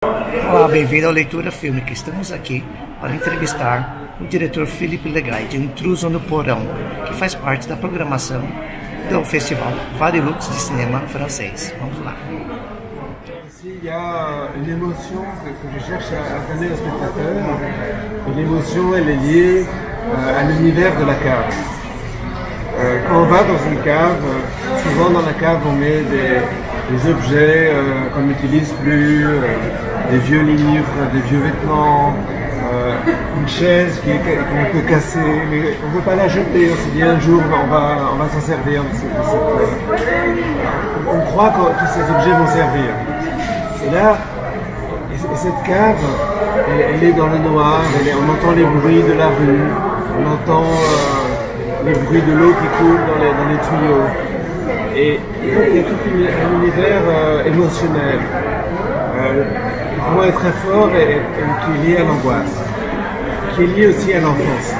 Olá, bem-vindo ao Leitura Fílmica. Estamos aqui para entrevistar o diretor Philippe Legay, de Intruso no Porão, que faz parte da programação do festival Varilux de cinema francês. Vamos lá. Il y a une émotion que je cherche à donner au spectateur, et l'émotion elle est liée à l'univers de la cave. Quand on va dans une cave, souvent dans la cave on met des objets qu'on n'utilise plus, des vieux livres, des vieux vêtements, une chaise qu'on peut casser, mais on ne veut pas la jeter, on s'est dit un jour on va s'en servir. On croit que ces objets vont servir. Et là, cette cave, elle est dans le noir, on entend les bruits de la rue, on entend les bruits de l'eau qui coule dans les tuyaux. Et donc il y a tout un univers émotionnel, pour moi est très fort et qui est lié à l'angoisse, qui est lié aussi à l'enfance.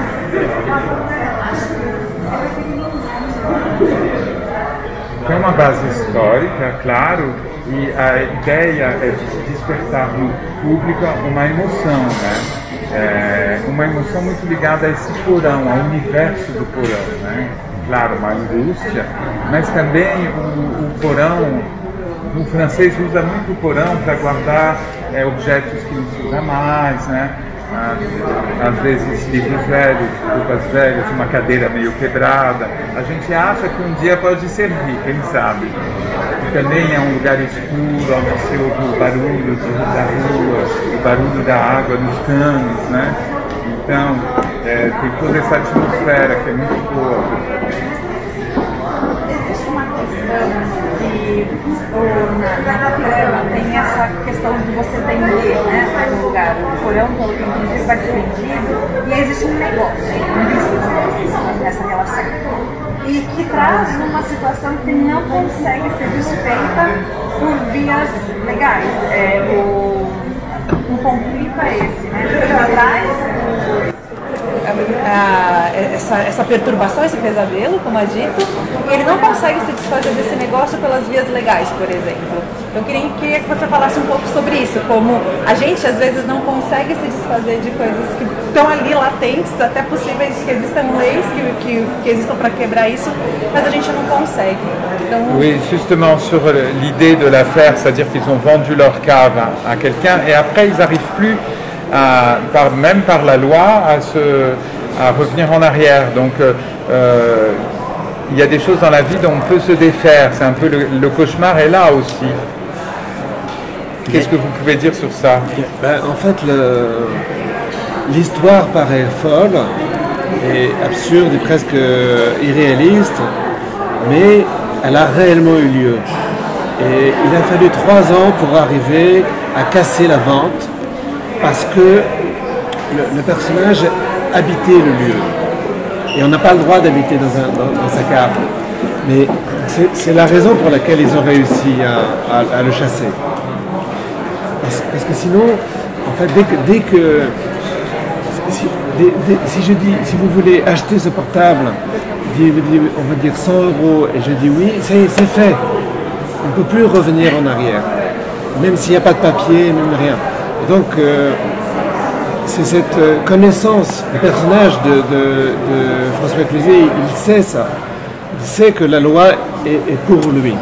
Tem uma base histórica, claro, e a ideia é de despertar no público uma emoção, né? Uma emoção muito ligada a esse porão, ao universo do porão, né? Claro, uma angústia, mas também o porão, o francês usa muito o porão para guardar objetos que não se usa mais, né? Às vezes livros velhos, roupas velhas, uma cadeira meio quebrada. A gente acha que um dia pode servir, quem sabe? E também é um lugar escuro, onde se ouve o barulho da rua, o barulho da água nos canos, né? Então, tem toda essa atmosfera que é muito boa. Existe uma questão que na trama tem essa questão de você vender, né, no lugar. O porão, pelo que eu entendi, vai ser vendido e existe um negócio, um business nessa relação. E que traz uma situação que não consegue ser desfeita por vias legais. Um conflito é esse, né? Por trás essa perturbação, esse pesadelo, como é dito, e ele não consegue se desfazer desse negócio pelas vias legais, por exemplo. Então eu queria que você falasse um pouco sobre isso, como a gente às vezes não consegue se desfazer de coisas que estão ali latentes, até possíveis que existam leis que existam para quebrar isso, mas a gente não consegue. Então... Oui, justement sur l'idée de la faire, c'est-à-dire qu'ils ont vendu leur cave à quelqu'un et après ils n'arrivent plus même par la loi à revenir en arrière. Donc il y a des choses dans la vie dont on peut se défaire. C'est un peu le cauchemar est là aussi. Qu'est-ce que vous pouvez dire sur ça? En fait, l'histoire paraît folle et absurde et presque irréaliste, mais elle a réellement eu lieu. Et il a fallu 3 ans pour arriver à casser la vente, parce que le personnage habitait le lieu. Et on n'a pas le droit d'habiter dans sa cave. Mais c'est la raison pour laquelle ils ont réussi à le chasser. Parce que sinon, en fait, si vous voulez acheter ce portable, on va dire 100 €, et je dis oui, c'est fait. On ne peut plus revenir en arrière. Même s'il n'y a pas de papier, même rien. Donc, c'est cette connaissance du personnage de François Cluzet, il sait ça. Il sait que la loi est pour lui.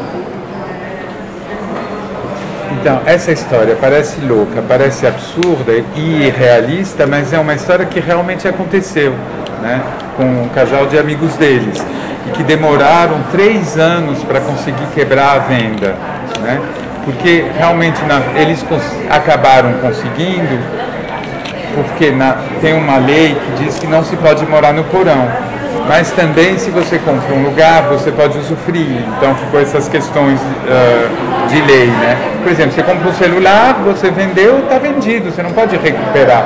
Então, essa história parece louca, parece absurda e irrealista, mas é uma história que realmente aconteceu, né? Com um casal de amigos deles, e que demoraram 3 anos para conseguir quebrar a venda, né? Porque realmente eles acabaram conseguindo, porque tem uma lei que diz que não se pode morar no porão, mas também se você compra um lugar, você pode usufruir. Então ficou essas questões de lei, né? Por exemplo, você compra um celular, você vendeu, está vendido, você não pode recuperar.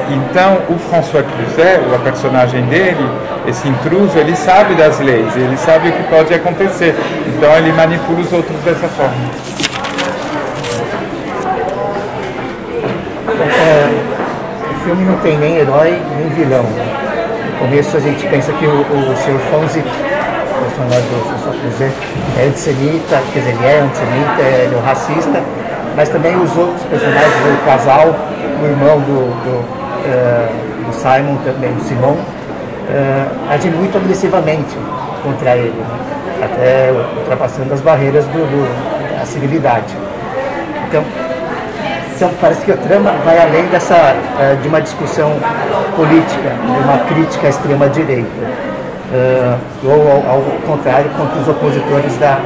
Então o François Cluzet, a personagem dele, esse intruso, ele sabe das leis, ele sabe o que pode acontecer, então ele manipula os outros dessa forma. O filme não tem nem herói nem vilão. No começo a gente pensa que o Sr. Fonzi, o personagem do François Cluzet, é antissemita, quer dizer, ele é antissemita, ele é um racista, mas também os outros personagens, o casal, o irmão do Simon, também do Simon, agem muito agressivamente contra ele, né? Até ultrapassando as barreiras da civilidade. Então parece que a trama vai além de uma discussão política, de uma crítica à extrema-direita, ou ao contrário, contra os opositores da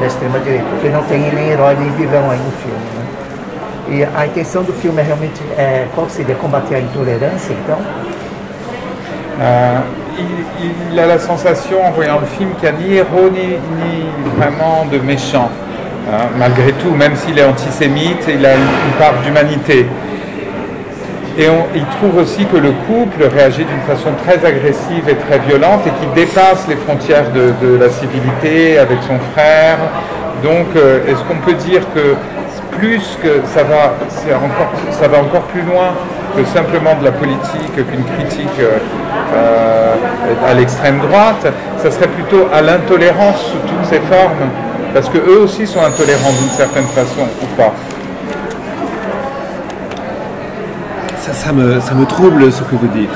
extrema-direita, porque não tem nem herói nem vilão aí no filme, né? E a intenção do filme é realmente, qual seria? Combater a intolerância, então? Il a la sensation en voyant le film qu'il n'y a ni héros ni vraiment de méchants. Malgré tout, même s'il est antisémite, il a une part d'humanité. Et il trouve aussi que le couple réagit d'une façon très agressive et très violente et qui dépasse les frontières de la civilité avec son frère. Donc, est-ce qu'on peut dire que plus que ça va encore plus loin que simplement de la politique, qu'une critique à l'extrême droite, ça serait plutôt à l'intolérance sous toutes ses formes? Parce qu'eux aussi sont intolérants d'une certaine façon, ou pas? Ça me trouble ce que vous dites.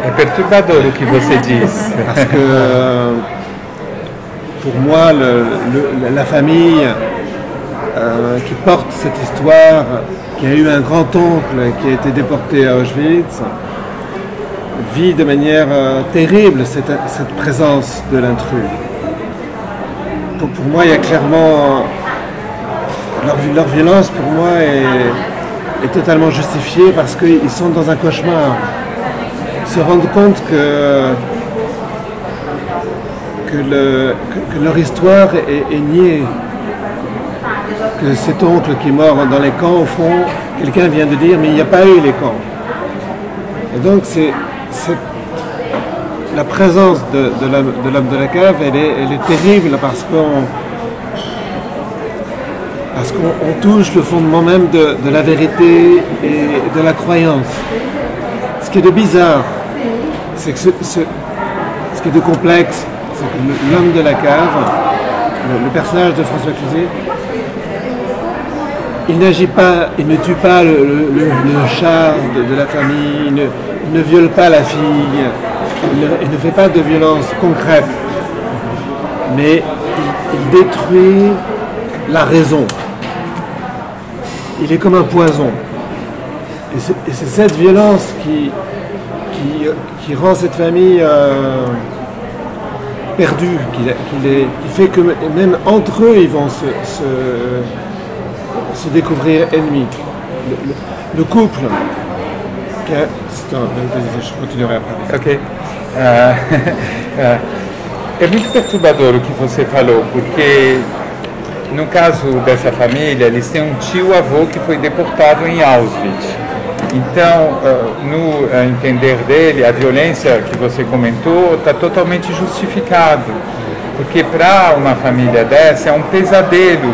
É perturbador o que você diz. Parce que pour moi, la famille qui porte cette histoire, qui a eu un grand-oncle qui a été déporté à Auschwitz, vit de manière terrible cette présence de l'intrus. Pour moi, il y a clairement... Leur violence, pour moi, est totalement justifiée parce qu'ils sont dans un cauchemar. Ils se rendent compte que leur histoire est niée. Que cet oncle qui est mort dans les camps, au fond, quelqu'un vient de dire, mais il n'y a pas eu les camps. Et donc, la présence de l'homme de la cave, elle est terrible parce qu'on touche le fondement même de la vérité et de la croyance. Ce qui est de bizarre, c'est que ce qui est de complexe, c'est que l'homme de la cave, le personnage de François Cluzet, il n'agit pas, il ne tue pas le chat de la famille, il ne viole pas la fille, il ne fait pas de violence concrète, mais il détruit la raison. Il est comme un poison. Et c'est cette violence qui rend cette famille perdue, qui fait que même entre eux, ils vont se découvrir ennemis. Le couple, je continuerai après. Ok. É muito perturbador o que você falou, porque no caso dessa família, eles têm um tio-avô que foi deportado em Auschwitz. Então, no entender dele, a violência que você comentou está totalmente justificado, porque para uma família dessa é um pesadelo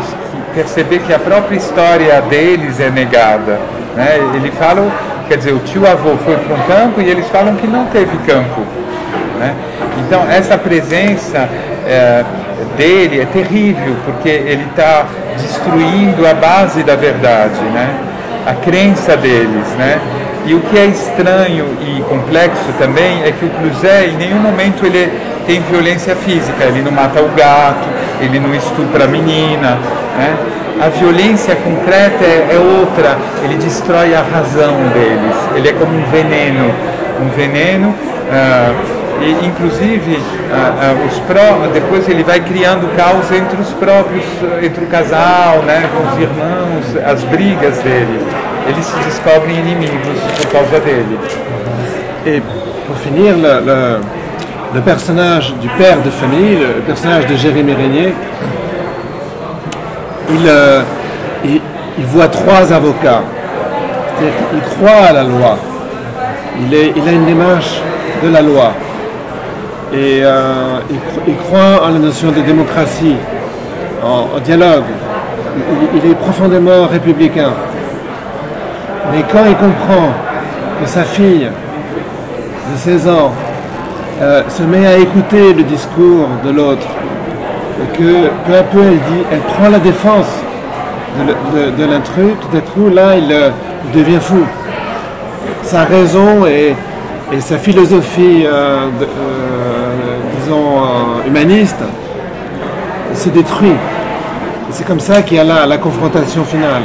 perceber que a própria história deles é negada, né? Eles falam, quer dizer, o tio-avô foi para um campo e eles falam que não teve campo, né? Então essa presença dele é terrível, porque ele está destruindo a base da verdade, né? A crença deles, né? E o que é estranho e complexo também é que o Cluzet, em nenhum momento ele tem violência física, ele não mata o gato, ele não estupra a menina, né? A violência concreta é outra, ele destrói a razão deles, ele é como um veneno, e inclusive depois ele vai criando caos entre os próprios, entre o casal, né, com os irmãos, as brigas dele, eles se descobrem inimigos por causa dele. Et pour finir, le personnage du père de famille, le personnage de Jérémy Régnier, il voit trois avocats. Il croit à la loi. Il a une démarche de la loi. Et il croit en la notion de démocratie, en dialogue. Il est profondément républicain. Mais quand il comprend que sa fille de 16 ans se met à écouter le discours de l'autre, et que peu à peu elle prend la défense de l'intrus, tout à coup, là, il devient fou. Sa raison et sa philosophie, disons, humaniste, se détruit. Et c'est comme ça qu'il y a la confrontation finale.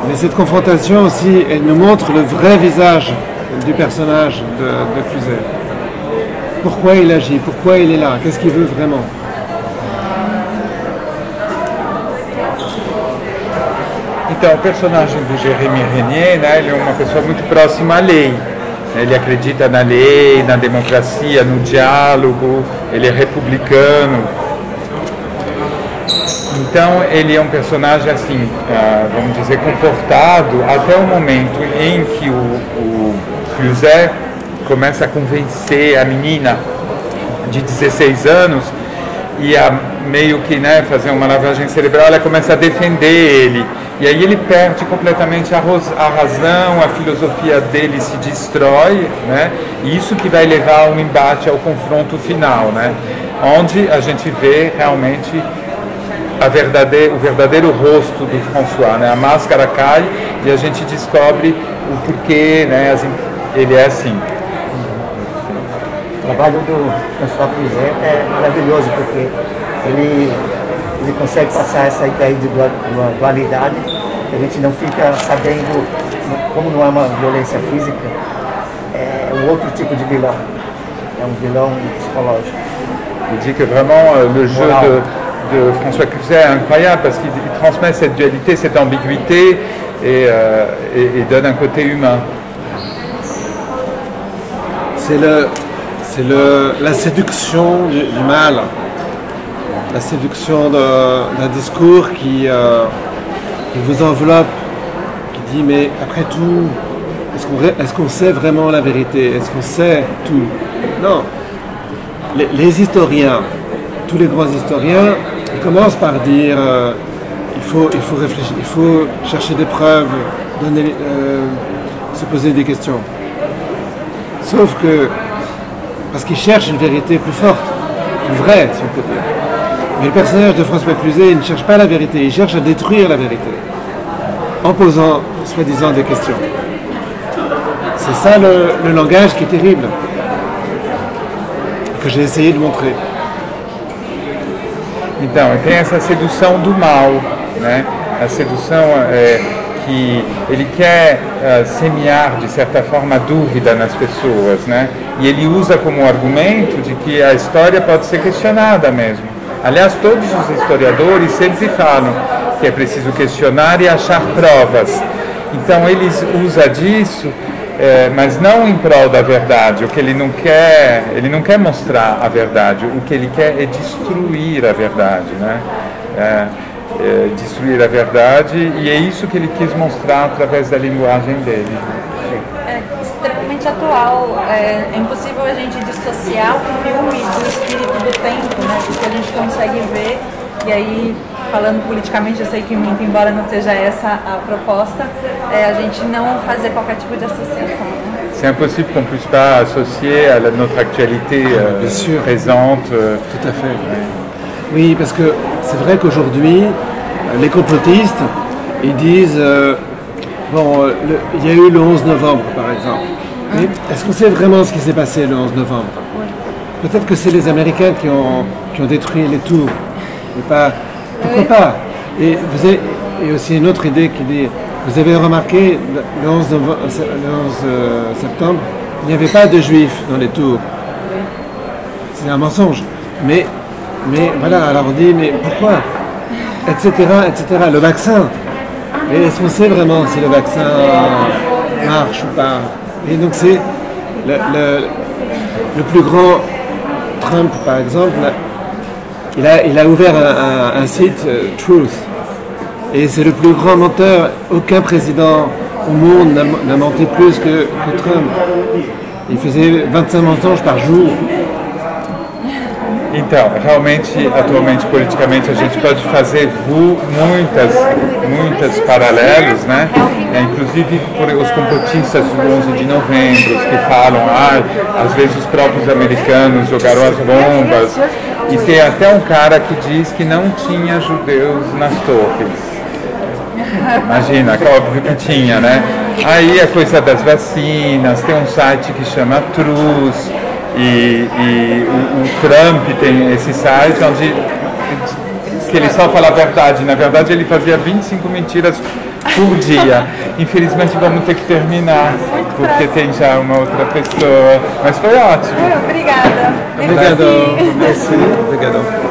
Mais cette confrontation aussi, elle nous montre le vrai visage du personnage de Cluzet. Pourquoi il agit, pourquoi il est là, qu'est-ce qu'il veut vraiment. Então, o personagem do Jérémy Renier, né, ele é uma pessoa muito próxima à lei. Ele acredita na lei, na democracia, no diálogo, ele é republicano. Então, ele é um personagem, assim, vamos dizer, comportado até o momento em que o Cluzet começa a convencer a menina de 16 anos e a meio que, né, fazer uma lavagem cerebral, ela começa a defender ele. E aí ele perde completamente a razão, a filosofia dele se destrói, né? E isso que vai levar ao embate, ao confronto final, né? Onde a gente vê realmente o verdadeiro rosto do François, né? A máscara cai e a gente descobre o porquê, né? Ele é assim. O trabalho do François Cluzet é maravilhoso porque ele consegue passar essa ideia de dualidade, que a gente não fica sabendo, como não é uma violência física, é um outro tipo de vilão, é um vilão psicológico. Il dit que vraiment le jeu de François Cluzet est incroyable parce qu'il transmet cette dualité, cette ambiguïté et donne un côté humain. C'est la séduction du mal, la séduction d'un discours qui vous enveloppe, qui dit mais après tout, est-ce qu'on sait vraiment la vérité? Est-ce qu'on sait tout? Non. Les historiens, tous les grands historiens, ils commencent par dire il faut réfléchir, il faut chercher des preuves, se poser des questions. Sauf que, parce qu'ils cherchent une vérité plus forte, plus vraie, si on peut dire. Mais le personnage de François Cluzet, il ne cherche pas la vérité, il cherche à détruire la vérité, en posant, soi-disant, des questions. C'est ça le langage qui est terrible, que j'ai essayé de montrer. Então, tem essa sedução do mal, né? A sedução que ele quer semear, de certa forma, a dúvida nas pessoas, né? E ele usa como argumento de que a história pode ser questionada mesmo. Aliás, todos os historiadores sempre falam que é preciso questionar e achar provas. Então, ele usa disso, mas não em prol da verdade. O que ele não quer mostrar a verdade. O que ele quer é destruir a verdade, né? Destruir a verdade, e é isso que ele quis mostrar através da linguagem dele. É extremamente atual, é impossível a gente dissociar o filme do espírito do tempo, né? Porque a gente consegue ver, e aí, falando politicamente, eu sei que muito, embora não seja essa a proposta, a gente não fazer qualquer tipo de associação. Né? C'est impossible qu'on puisse pas associer à notre actualité présente. Tout à fait. Oui, parce que c'est vrai qu'aujourd'hui, les complotistes, ils disent il y a eu le 11 novembre, par exemple. Mais est-ce qu'on sait vraiment ce qui s'est passé le 11 novembre? Peut-être que c'est les Américains qui ont détruit les tours. Mais pas, pourquoi pas? Et il y a aussi une autre idée qui dit, vous avez remarqué, le 11 septembre, il n'y avait pas de juifs dans les tours. C'est un mensonge. Mais voilà, alors on dit, mais pourquoi? Etc., etc. Le vaccin. Et est-ce qu'on sait vraiment si le vaccin marche ou pas? Et donc c'est le plus grand Trump, par exemple, il a ouvert un site, Truth. Et c'est le plus grand menteur. Aucun président au monde n'a menti plus que Trump. Il faisait 25 mensonges par jour. Então, realmente, atualmente, politicamente, a gente pode fazer muitas paralelos, né? Inclusive por os complotistas do 11 de novembro, que falam, às vezes os próprios americanos jogaram as bombas, E tem até um cara que diz que não tinha judeus nas torres. Imagina, que óbvio que tinha, né? Aí a coisa das vacinas, tem um site que chama Trus, e o Trump tem esse site onde que ele só fala a verdade. Na verdade ele fazia 25 mentiras por dia. Infelizmente vamos ter que terminar, porque tem já uma outra pessoa. Mas foi ótimo. Obrigada. Obrigado. Merci. Obrigado.